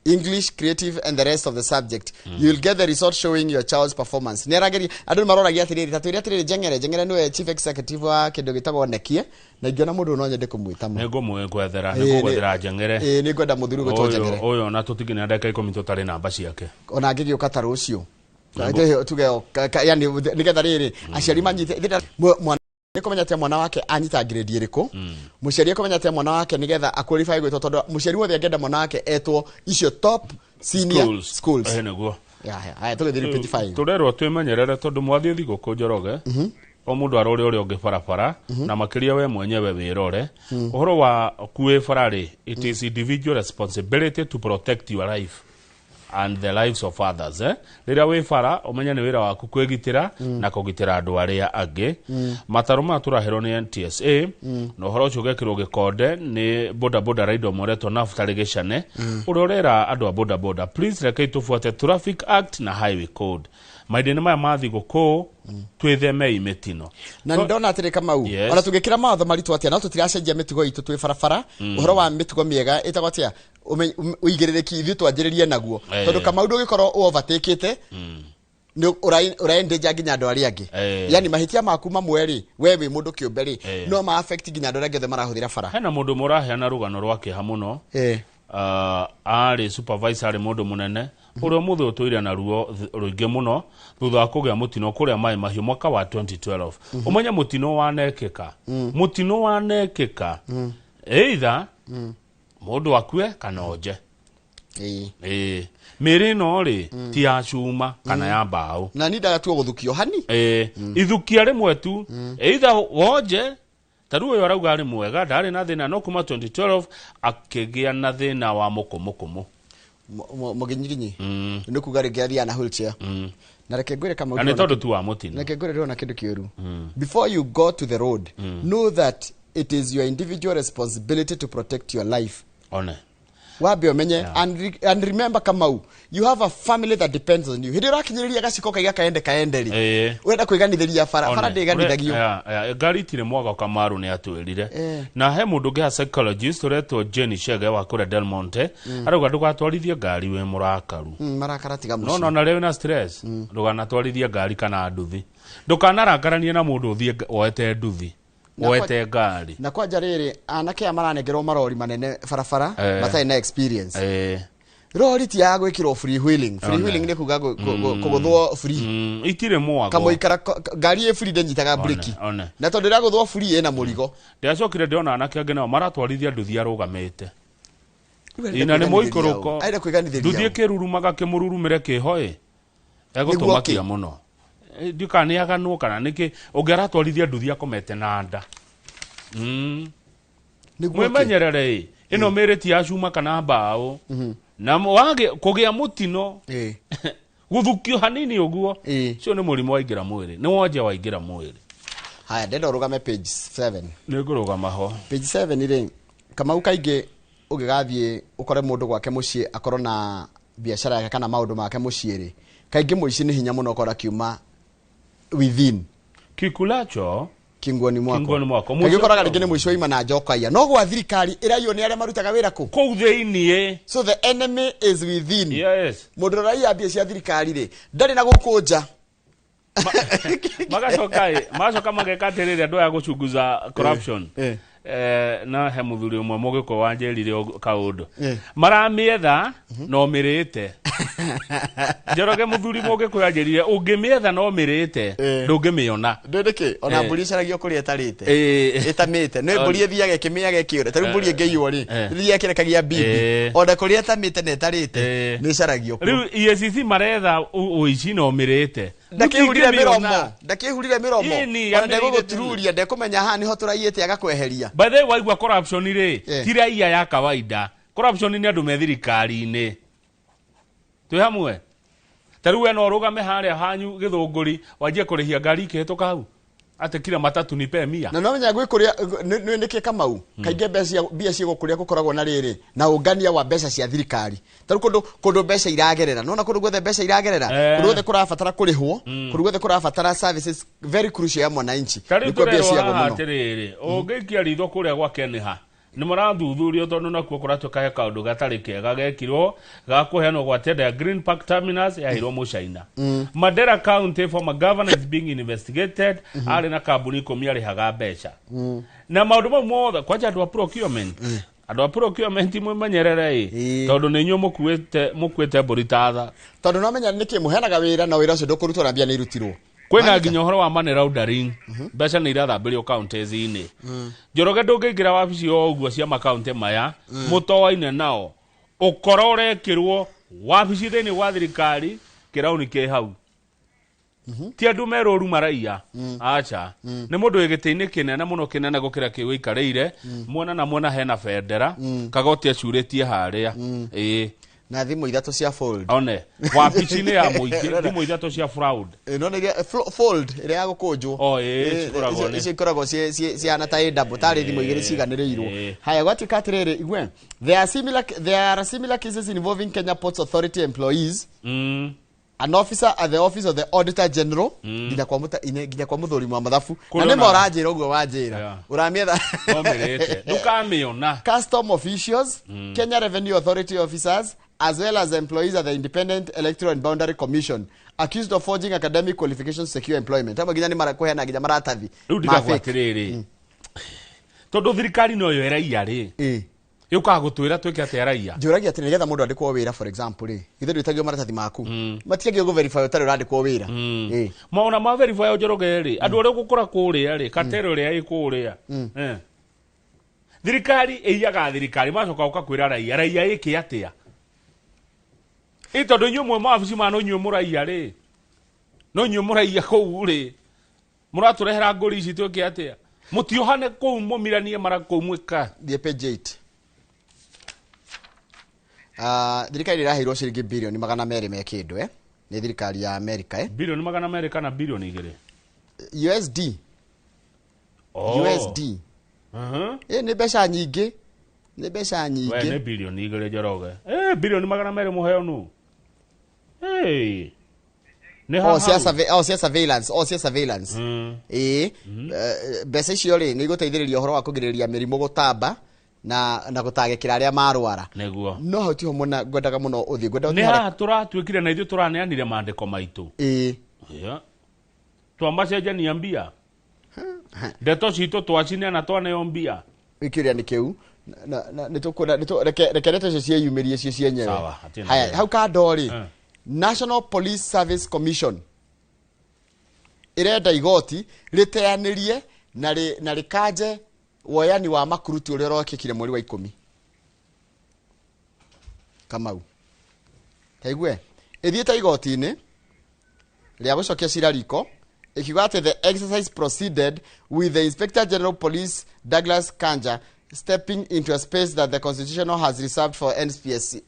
English, creative, and the rest of the subject. You'll get the result showing your child's performance. Nerageri, adu maroragia atiriri, tatuiria atiriri jengere niwe chief executive wa kindu gitagwo nekie, na ingiona mundu no nyende kumwita mu. Nego gwethera jengere. Ni ngwenda muthuru gwetwo jengere. Oyo na tutigine ndeka 10 tutari namba ciake. Ona ngigiuka ta rucio. Tugeo yani nigetha riri aciari manyite nikomenya ati mwana wake anyita grade iriku muciari akomenya ati mwana wake nigetha aqualify gwitwo tondu muciari wothe angenda mwana wake etwo icio top senior schools neguo haya tuge 25 turerwo twimenyerere tondu mwathi thiguku Njoroge o mundu arore uri ungi barabara na makiria we mwenyewe wirore uhoro wa kuwe farari it is individual responsibility to protect your life and the lives of others rira we fara umenya ni wira waku kwegitira na kugitira andu aria angi mataruma turahero ni NTSA no horo chuge kiroge code ni boda raido moreto na futarigeshane urorera andu a boda please reke tufuate traffic act na highway code maidene maya mathi guko twitheme imetino na ndona atire kama u ona tugikira mawatho maritu atia no tutiracenjia mitugo itu twi barabara uhoro wa mitugo miega itagwo atia uigirereki ithu twanjiririe naguo tondu kama undu gikorwo overtake ni uraende nginya andu aria angi yani mahitia maku mamwe we wi mundu kiumbe no ma affect nginya andu aria angi marahuthira bara hena mundu muraheana rugano rwake hamuno ari supervisor ari mundu munene urio muthe utuire na ruo ruingi muno thutha wa kugia mutino kuria mai mahiu mwaka wa 2012 umenya mutino wanekeka either mundu akue kana oje miri no ri ti ya cuma kana ya mbao na ni ndaga tu guthukio hani ithukia rimwe tu either woje taru yo arauga ari mwega ndari na thina no kuma 2012 akigia na thina wa mukomukomu muginyiginyi ni kugari gari ana wheelchair na reke ngwire kama ni tondu tu wa mutino reke ngwire na kindu kiuru before you go to the road know that it is your individual responsibility to protect your life wabe omenye and remember kama you have a family that depends on you hindi rakinyiriria gaciko kaiga kaenderi wenda kuiganithiria fara ndiganithagio gari tire mwaga kamaru ni atwirire na he mundu ngi psychologist uretwo Jenny Shege wa kure Del Monte arauga ndugatwarithie gari we murakaru marakara tiga muci no reo na stress nduganatwarithie gari kana nduthi ndukanarangaranie na mundu uthie oete nduthi oete gari na kwa jariri anake amaranengerwo marori manene barabara matai na experience rori ti ya gwikirwo free wheeling ni kuga kuguthwo free itire mwago kamo ikara gari e free ndenyitaga breki na tondu ra guthwo free ena murigo ndiacokire ndiona anake angena maratwarithia nduthi arugamite ina ni moikuruko aire kuiganithiria nduthi kirurumaga kimururumire kihoi egutumakia muno ndikaniaganwo kana niki ungeratwarithia nduthi akomete na nda mwemenyerere ino mereti ya cuma kana mbao na wage kugia mutino guthukio hanini uguo cio ni murimo waingira mwiri ni wonje waingira mwiri haya ndenda urugame page 7 ni ngurugama ho page 7 ire kama ukainge ugigathie ukore mundu gwake mucii akorwo na biashara yake kana maundu make muciiri kainge muici ni hinya muno ukora kiuma within kikulacho kingoni mwako kagikoraga ringine mwisho ima na njokaia no gwa thirikari irayo ni aria marutaga wira ku theinie so the enemy is within yes mundu raia mbia cia thirikari ri ndari na gukunja magacoka magekatirire andu ya gucunguza corruption na he muthuri umwe mugiko wanjerire kaundu maramietha no mirite Njoroge muthuri mugiko yanjerire ungimietha no mirite ndungimiona ndendeke ona mburi caragio kuri etarite etamite no mburi ethiaga ikimiaga ikiure taru mburi ngeiyo ri thia kirekagia bibi ona kuri etamite na etarite ni caragio riu EACC maretha uici no mirite ndakihurire miromo ona ndegũgũtururia ndekumenya haha niho turaiite agakweheria by the way waigua corruption ri ti raia ya kawaida corruption ni andu me thirikari-ini twi hamwe taru we no rugame haria hanyu githunguri wanjie kurihia ngari ikihituka hau ate kila matatu ni pemia na no menya gwikuria niki kamau kainge bia cia gukuria gukoragwo na riri na ungania wa mbeca cia thirikari taru kundu mbeca iragerera nona kundu gwethe mbeca iragerera kundu gwethe kurabatara kurihwo kundu gwethe kurabatara services very crucial ya mwananchi niko bia cia go muno atiriri ungikia ritho kuria gwake ni ha nĩ mũrathuthurio tondũ nakuo kũratuĩka he kaũndũ gatarĩ kega gekirwo ga kũheanwo gwa tenda ya Green Park Terminus yaheirwo mũcaina. Mandera County former governor is being investigated. Arĩ na kambuni 10 arĩhaga mbeca. Na maũndũ mau mothe kwanja andũ a procurement. Andũ a procurement mwĩmenyerere tondũ nĩ inyuĩ mũkuĩte mbũri tatha. Tondũ no menya nĩkĩ mũheanaga wĩra na wĩra ũcio ndũkũrutwo na mbia nĩ irutirwo. Kwĩna nginya ũhoro wa money laundering. Mbeca nĩ irathambĩrio counties-inĩ. Njoroge ndũngĩingĩra wabici o ũguo cia makaunti maya mũtoaine nao. Ũkora ũrekĩrwo wabici thĩinĩ wa thirikari kĩrauni kĩ hau. Ti andũ merũru maraiya. Acha. Nĩ mũndũ wĩgĩtĩ-inĩ kĩnene mũno kĩnene gũkĩra kĩ wĩikarĩire. Mwena na mwena hena bendera. Kagoti acurĩtie harĩa. Na thimũ ithatũ cia fold. One wabici-inĩ ya mũingĩ thimũ ithatũ cia fraud. No nĩ fold ĩrĩa ya gũkũnjwo. Icio ikoragwo ciana ta ĩndambo tarĩ thimũ igĩrĩ ciganĩrĩirwo. Haya gwatuĩka atĩrĩrĩ igwe. There are similar cases involving Kenya Ports Authority employees. An officer at the office of the Auditor General nginya kwa mũthuri wa mathabu na nĩ moranjĩra ũguo wanjĩra ũramĩetha ndũkamĩona custom officials, Kenya Revenue Authority officers, as well as employees at the Independent Electoral and Boundary Commission accused of forging academic qualifications to secure employment. Aba nginya nĩ marakuheana nginya maratathi mafake. Tondũ thirikari no yo ĩraiya rĩ yuka gũtwĩra twĩke atĩ araiya. Njũragia atĩ nĩgetha mũndũ andĩkwo wĩra for example rĩ ithe ndwĩtagio maratathi maku matigagio go verify ũtarĩ ũrandĩkwo wĩra. Maona ma verify Njoroge rĩ andũ arĩa gũkora kũrĩa rĩ katero rĩa ĩkũrĩa. Thirikari ĩiyaga thirikari macoka ũkakwĩra raiya ĩkĩ atĩa. Tondũ inyuĩ mwe mawabici ma no inyuĩ mũraiya rĩ no inyuĩ mũraiya kũu rĩ mũratũrehera ngũri ici twĩke atĩa. Mũtiohane kũu mũmiranie mara kũu mwĩka. Thiĩ page 8. Thirikari ĩraheirwo ciringi bilioni 200 mekĩndwe nĩ thirikari ya Amerika bilioni 200 kana bilioni 2 USD. USD. Nĩ mbeca nyingĩ. Nĩ mbeca nyingĩ. We nĩ bilioni 2 Njoroge. Bilioni 200 mũheo nũ. cia surveillance. Mbeca icio rĩ nĩ igũteithĩrĩria ũhoro wa kũgirĩrĩria mĩrimũ gũtamba na gũtagĩkĩra arĩa marwara. Nĩguo. No hatiho mũna ngwendaga mũno ũthiĩ nĩ haha tũratuĩkire na ithuĩ tũraneanire maandĩko maitũ. Twamacenjania mbia. Ndeto citũ twacineana twaneo mbia. Wĩkĩrĩa nĩ kĩu nĩ tũkwenda reke ndeto icio cieyumĩrie cio cienyewe. Haya hau kando rĩ National Police Service Commission irenda igoti rĩteanĩrie na rĩkanje woyani wa makuruti ũrĩa ũrokĩkire mweri wa 10. Kamau taigwe ithiĩte igoti-inĩ rĩa gũcokia cira riko ikiuga atĩ the exercise proceeded with the Inspector General Police Douglas Kanja stepping into a space that the Constitution has reserved for NPSC.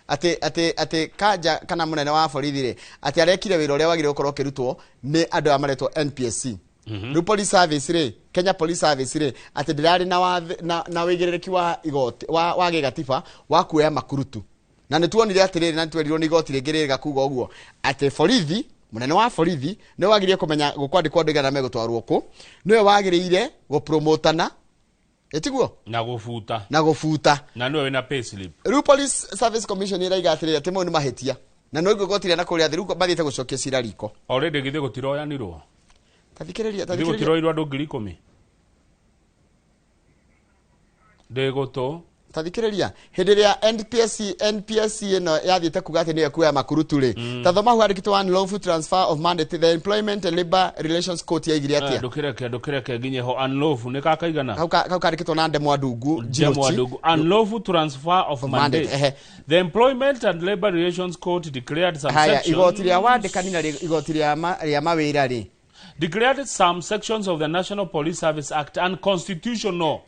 Ate Kanja kana munene wa borithi rĩ ati arekire wĩra ũrĩa wagĩrĩirwo gũkorwo ũkĩrutwo nĩ andũ arĩa maretwo NPSC. Rĩu police service rĩ Kenya police service rĩ ati ndĩrarĩ na wĩigĩrĩrĩki wa igoti wa gĩgatiba wa kuoya makurutu. Na nĩ tuonire atĩrĩrĩ na twerirwo nĩ igoti rĩngĩ rĩrĩ gakuga ũguo ati borithi munene wa borithi nĩ wagĩrĩire kũmenya gũkwandĩkwo andũ igana megũtwarwo kũ nĩwe wagĩrĩire gũpromotana etiguo na gũbuta na nĩwe wĩna payslip. Rĩu police service commission ĩraiga atĩrĩrĩ atĩ mau nĩ mahĩtia na no igotire na kũrĩa thĩrũ mathiĩte gũcokia cira riko. Already githĩ gũtiroyanirwo. Tathikĩrĩria gũtiroirwo andũ 10,000 ndĩgũtũ. Tathikĩrĩria hĩndĩ ĩrĩa NPSC ĩno yathiĩte kuga atĩ nĩyo kuoya makurutu rĩ tathoma hu andĩkĩtwo unlawful transfer of mandate the Employment and Labor Relations Court yaigire atĩa. Ndũkĩreke nginye ho unlawful nĩ kakaigana. Hau kandĩkĩtwo na ndemwa ndungu unlawful transfer of mandate. The Employment and Labor Relations Court declared some sections. Igoti rĩa wandĩkani na igoti rĩa mawĩra rĩ declared some sections of the National Police Service Act unconstitutional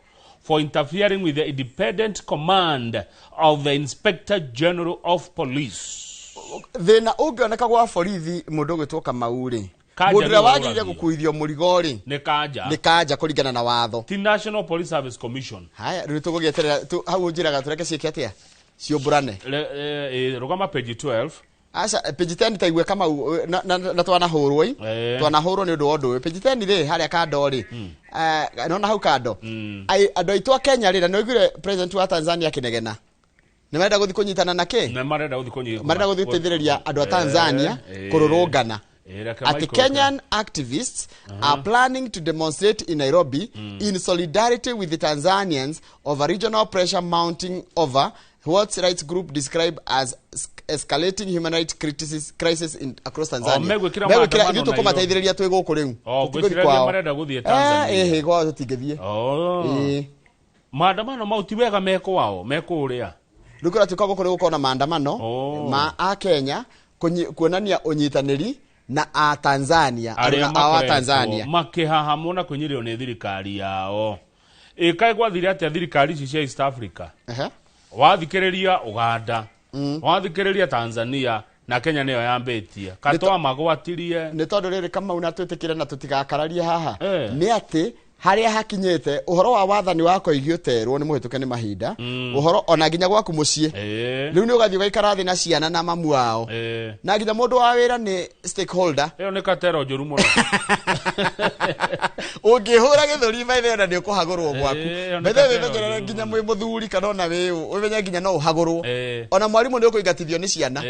for interfering with the independent command of the Inspector General of Police. Thĩna ũngĩoneka gwa borithi mũndũ ũgĩtwo Kamau rĩ mũndũ ũrĩa wagĩrĩire gũkuithio mũrigo rĩ nĩ kanja kũringana na watho ti National Police Service Commission. Haya rĩu tũgũgĩeterera hau njĩraga tũreke ciĩke atĩa ciũmbũrane. Rũgama page 12 Aca page 10 taigwe kama na twanahurwo twanahurwo ni undu wa undu page 10 ri haria kando ri nona hau kando andu aitu a Kenya ri na noigire president wa Tanzania kinegena ni marenda guthi kunyitana nake na marenda guthi guteithiriria andu a Tanzania kururungana ati Kenyan activists are planning to demonstrate in Nairobi in solidarity with the Tanzanians over regional pressure mounting over what rights group describe as escalating human rights crisis across Tanzania. Megwikira gitu kumateithiriria twi guku riu. Gwikira marenda guthie Tanzania. Gwa tutingithie. Maandamano mauti wega meko wao, meko uria. Rukura tukako kuri gukona maandamano ma a Kenya kuonania unyitaniri na a Tanzania a Tanzania makihahamwo na kunyirio ni thirikari yao. Kai gwathire atia thirikari cia East Africa. Wathikiriria Uganda, wathikiriria Tanzania na Kenya niyo yambitia. Katwa magwatirie ni tondu riri kama una twitikire na tutigakararie haha ni ati haria hakinyete uhoro wa wathani wako igioterwo ni muhituke ni mahinda uhoro ona ginya gwaku mucii riu ni ugathii ugaikara thi na ciana na mamu wao na ginya mundu wa wira ni stakeholder iyo ni katero njuru muno ungihura githuri maithe na ni ukuhagurwo gwaku bethe wemenyerere ginya mwi muthuri kana ona wiu umenye ginya no uhagurwo ona mwarimu ni ukuingatithio ni ciana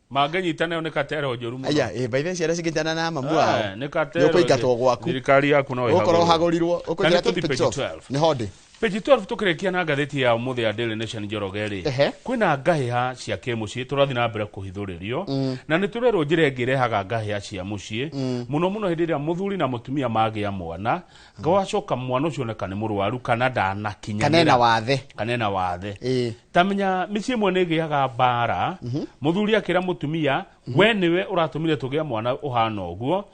Maganyitana yo nekatero njuru muno. Aya, baithe ciara cigitana na mamu wao. Nekatero. Nikuingatwo gwaku. Thirikari yaku no ihagurwo. Ukoro hagurirwo, ukwira page 12. Ni hodi. Page 12 tukirekia na ngatheti ya umuthi ya Daily Nation Njorogeri. Kwina ngahiha cia kimucii turathi na mbere kuhithuririo na ni turero njire ngirehaga ngahiha cia mucii muno muno hindi ria muthuri na mutumia magia mwana gawacoka mwana ucio neka ni murwaru kana ndana kinyanira kanena wathe tamenya micii imwe ni giaga bara muthuri akira mutumia we niwe uratumire tugia mwana uhana uguo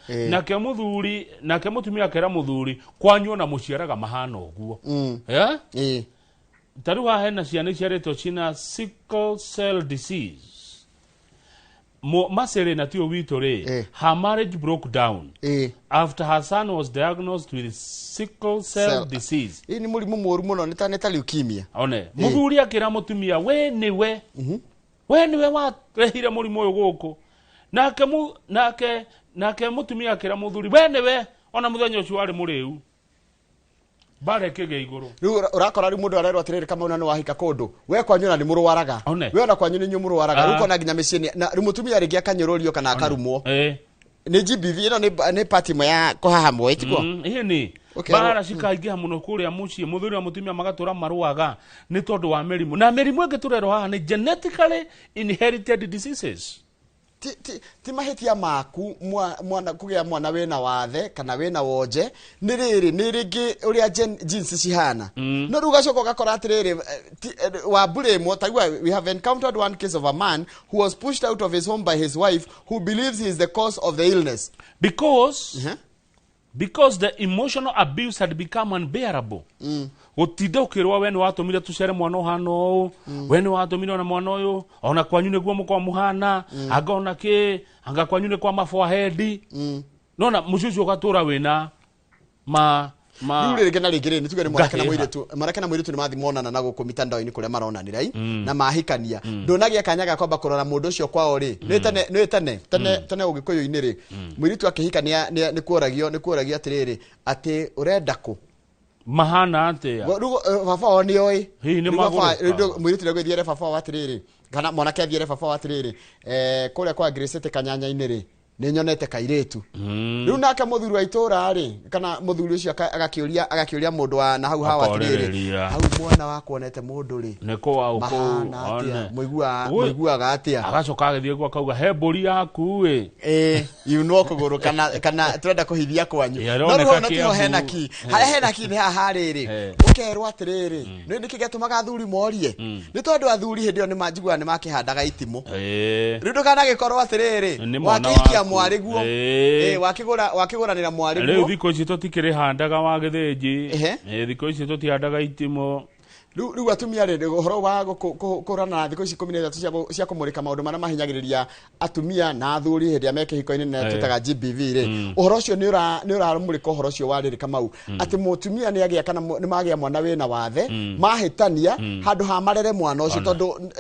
nake mutumia akira muthuri kwanyu na muciaraga mahana uguo Taruha hena ciana ciaretwo cina sickle cell disease. Masere na tio wito re. Her marriage broke down after her son was diagnosed with sickle cell disease. Ni murimu moru muno neta leukemia. One. Muthuri akira mutumia we niwe wa rehire murimu uyu guku. Nake mutumia akira muthuri we niwe ona muthenya ucio ari muriu. Bare kege iguru. Riu urakora ri mundu arerwa atiriri kama una no wahika kundu. We kwanyu na ni murwaraga. We ona kwanyu ni nyumurwaraga. Ruko na ginya micini na rimutumia ringi akanyororio kana akarumwo. Ni GBV ino ni party mo ya kuhahamwo itikwo. Ni. Bara cikaingiha muno kuria mucii muthuri wa mutumia magatura marwaga ni tondu wa merimu. Na merimu ingi turero haha ni genetically inherited diseases. Ti mahitia maku mwana kugia mwana wena wathe kana wena woje ni rigi uria genes cihana no rugacoka gakora atiriri wa buremo taigwa we have encountered one case of a man who was pushed out of his home by his wife who believes he is the cause of the illness because the emotional abuse had become unbearable. Utinda ukirwa we ni watumire tucere mwana uhano we ni watumire na mwana uyu ona kwanyu niguo mukwa muhana agona ki anga kwanyu ni kwa maforehead nona mucucu ugatura wina Yule gena ligire ni tuge ni mwaraka na mwiretu ni mathi monana na guku mitandao-ini kuria maronanira na mahikania ndonagia kanyaga kwamba kurora mundu ucio kwao ri tene ugikuyu-ini ri mwiretu akihikania ni kuoragio atiriri ati urenda ku mahana atia baba oni oi ni maguru mwiretu lego thiere baba atiriri kana mwanake thiere baba atiriri kuria kwa Grace kanyanya-ini ri ni nyonete kairetu riu nake muthuri wa itura ri kana muthuri ucio agakiuria mundu wa na hau hawa atiriri hau mwana wakuonete mundu ri niko wa uko one muiguaga atia agacoka agithie gwa kauga he mburi yaku we no kuguru kana turenda kuhithia kwanyu no ruho na tio henaki ni haha riri ukerwa atiriri ni kigatumaga athuri morie ni tondu athuri hindi yo ni manjigua ni makihandaga itimo riu ndukana gikorwo atiriri wakiikia mwariguo wakiguranira mwariguo riu thiko ici tutikiri handaga wa githinji thiko ici tutihandaga itimo riu atumia ri horo wa kurana na thiko ici 13 cia kumurika maundu maria mahinyagiriria atumia na athuri hindi ya meke hiko-ini na tutaga GBV ri uhoro ucio ni urarumurika uhoro ucio wariri kamau ati mutumia ni agia kana ni magia mwana wena wathe mahitania handu ha marere mwana ucio tondu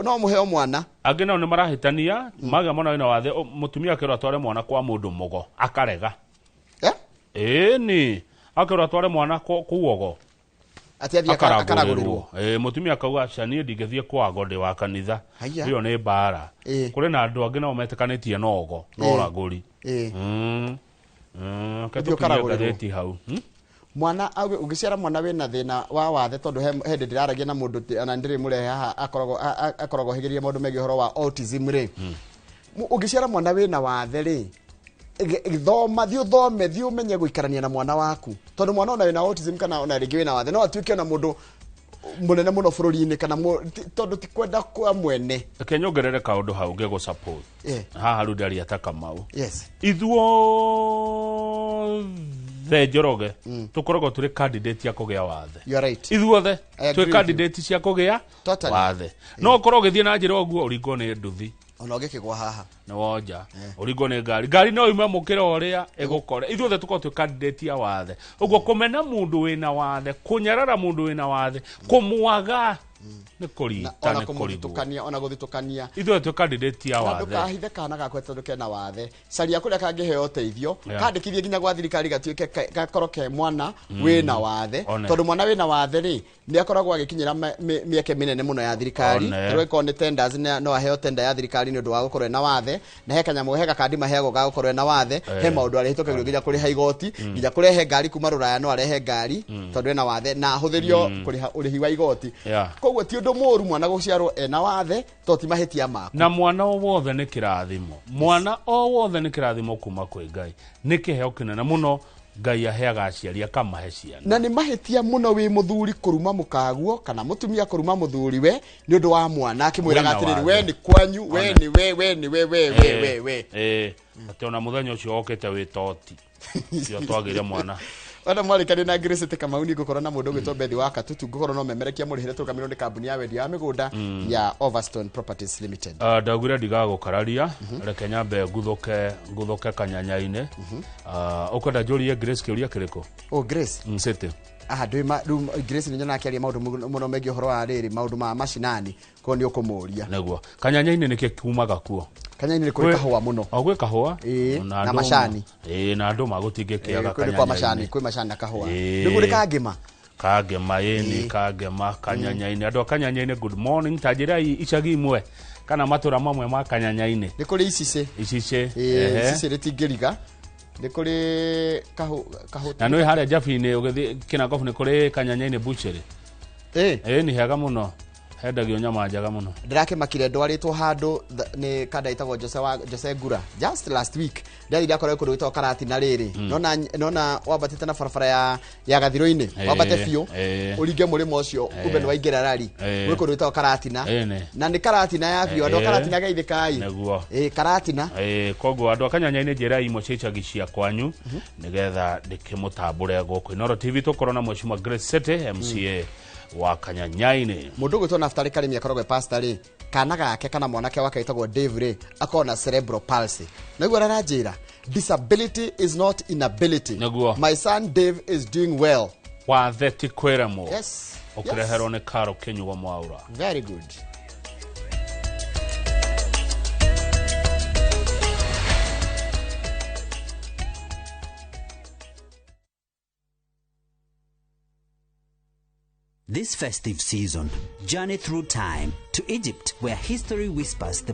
no muheo mwana angĩ nao nĩ marahĩtania maga mwana wĩna wathe mũtumia akerwo atware mwana kwa mũndũ mũgo akarega ĩni akerwo atware mwana kũuogo akaragũrĩrwo mũtumia akauga canie ndingĩthiĩ kwago ndĩ wa kanitha ĩyo nĩ mbara kũrĩ na andũ angĩ nao metĩkanĩtie nogo noragũri ketũkirie ngathĩti hau mwana ũngĩciara mwana wĩna thĩna wa wathe tondũ hĩndĩ ndĩraragia na mũndũ ana ndĩrĩ mũrehe haha akoragwo hĩgĩrĩrie maũndũ megiĩ ũhoro wa autism rĩ ũngĩciara mwana wĩna wathe rĩ thoma thiĩ ũmenye gũikarania na mwana waku tondũ mwana ona wĩna autism kana ona rĩngĩ wĩna wathe no atuĩke ona mũndũ mũnene mũno bũrũri-inĩ kana tondũ ti kwenda kwa mwene reke nyongerere kaũndũ hau ngĩgũ support haha rĩu ndari atakamau ithuothe Njoroge tũkoragwo tũrĩ candidate ya kũgĩa wathe ithuothe twĩ candidate cia kũgĩa wathe no ũkorwo ũgĩthiĩ na njĩra ũguo ũringwo nĩ nduthi ona ũgĩkĩgwa haha nĩ wonja ũringwo nĩ ngari no yume mũkĩra ũrĩa ĩgũkore ithuothe tũkorwo twĩ candidate ya wathe ũguo kũmena mũndũ wĩna wathe kũnyarara mũndũ wĩna wathe kũmwaga nĩ kũrita nĩ kũrigwo ona gũthitũkania ithuothe twĩ candidate ya wathe ndũkahithe kana gakwe tondũ kena wathe caria kũrĩa kangĩheo ũteithio kandĩkithie nginya gwa thirikari gatuĩke gakorwo ke mwana wĩna wathe tondũ mwana wĩna wathe rĩ nĩ akoragwo agĩkinyĩra mĩeke mĩnene mũno ya thirikari tũrĩkorwo nĩ tenders no aheo tender ya thirikari nĩ ũndũ wa gũkorwo ena wathe na he kanyamũ he gakandi maheagwo ga gũkorwo ena wathe he maũndũ arĩhĩtũkagĩrio nginya kũrĩha igoti nginya kũrehe ngari kuma rũraya no arehe ngari tondũ ena wathe na ahũthĩrio kũrĩha ũrĩhi wa igoti koguo ti ũndũ mũru mwana gũciarwo ena wathe to ti mahĩtia maku na mwana o wothe nĩ kĩrathimo mwana o wothe nĩ kĩrathimo kuma kwĩ Ngai nĩ kĩheo kĩnene mũno Ngai aheaga aciari akamahe ciana na nĩ mahĩtia mũno wĩ mũthuri kũruma mũkaguo kana mũtumia kũruma mũthuri we nĩ ũndũ wa mwana akĩmwĩraga atĩrĩrĩ we nĩ kwanyu we nĩ we atĩ ona mũthenya ũcio okĩte wĩ toti cio twagĩre mwana ona mwarĩkanĩ na Grace Kamau nĩ ngũkorwo na mũndũ ũgĩtwo Bethi wa Katutu ngũkorwo no memerekia mũrĩhĩre tũrũgamĩrĩrwo nĩ kambuni ya wendia wa mĩgũnda ya Overstone Properties Limited ndagwire ndigagũkararia reke nyambe nguthũke kanyanya-inĩ ũkwenda njũrie Grace kĩũria kĩrĩkũ Grace City Grace nĩ nyona akĩaria maũndũ mũno megiĩ ũhoro wa rĩrĩ maũndũ ma macinani ko nĩ ũkũmũria nĩguo kanyanya-inĩ nĩkĩ kumaga kuo kanyanya nĩ kũrĩ kahũa mũno gwĩ kahũa na macani na andũ magũtingĩkĩaga kanyanya-inĩ kwĩ macani na kahũa nĩ kũrĩ kangema ĩni kangema kanyanya-inĩ andũ a kanyanya-inĩ good morning ta njĩra icagi imwe kana matũra mamwe ma kanyanya-inĩ nĩ kũrĩ icicĩ rĩtingĩriga nĩ kũrĩ kahũ na nĩ harĩa Jabi-inĩ ũgĩthiĩ Kĩnangobu nĩ kũrĩ kanyanya-inĩ butchery nĩ hega mũno hendagio nyama njega mũno ndĩrakĩmakire ndwarĩtwo handũ nĩ kanda ĩtagwo Jose Ngura just last week ndathire akorwo kũndũ gwĩtagwo Karatina rĩrĩ nona wambatĩte na barabara ya Gathiro-inĩ wambate biũ ũringe mũrĩmo ũcio kumbe nĩ waingĩra rari gwĩ kũndũ gwĩtagwo Karatina na nĩ Karatina ya biũ andũ a Karatina geithĩkai Karatina koguo andũ a kanyanya-inĩ njĩra imwe cia icagi cia kwanyu nĩgetha ndĩkĩmũtambũre gũkũ Inoro TV tũkorwo na Mheshimiwa Grace City MCA wa kanyanya-inĩ mũndũ ũgwĩtwo Naftali Karimi akoragwo pastor rĩ kana gake kana mwanake wake wĩtagwo Dave rĩ akorwo na cerebral palsy naguo aranjĩra disability is not inability my son Dave is doing well wathe ti kwĩremwo ũkĩreherwo nĩ Karo Kĩnyugo Mwaura very good This festive season, journey through time to Egypt, where history whispers the